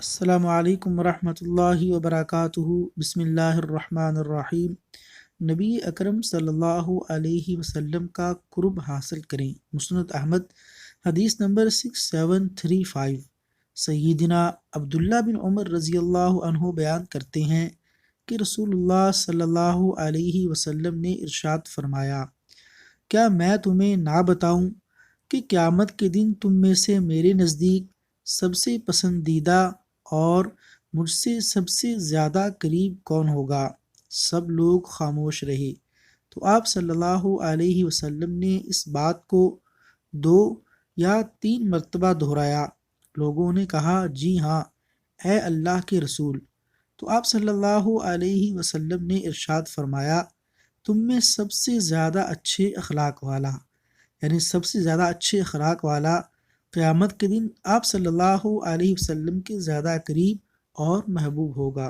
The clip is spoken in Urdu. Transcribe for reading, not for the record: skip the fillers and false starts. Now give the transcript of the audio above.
السلام علیکم ورحمۃ اللہ وبرکاتہ۔ بسم اللہ الرحمن الرحیم۔ نبی اکرم صلی اللہ علیہ وسلم کا قرب حاصل کریں۔ مسند احمد، حدیث نمبر 6735۔ سیدنا عبداللہ بن عمر رضی اللہ عنہ بیان کرتے ہیں کہ رسول اللہ صلی اللہ علیہ وسلم نے ارشاد فرمایا، کیا میں تمہیں نہ بتاؤں کہ قیامت کے دن تم میں سے میرے نزدیک سب سے پسندیدہ اور مجھ سے سب سے زیادہ قریب کون ہوگا؟ سب لوگ خاموش رہے تو آپ صلی اللہ علیہ وسلم نے اس بات کو 2 یا 3 مرتبہ دہرایا۔ لوگوں نے کہا، جی ہاں اے اللہ کے رسول۔ تو آپ صلی اللہ علیہ وسلم نے ارشاد فرمایا، تم میں سب سے زیادہ اچھے اخلاق والا، یعنی سب سے زیادہ اچھے اخلاق والا قیامت کے دن آپ صلی اللہ علیہ وسلم کے زیادہ قریب اور محبوب ہوگا۔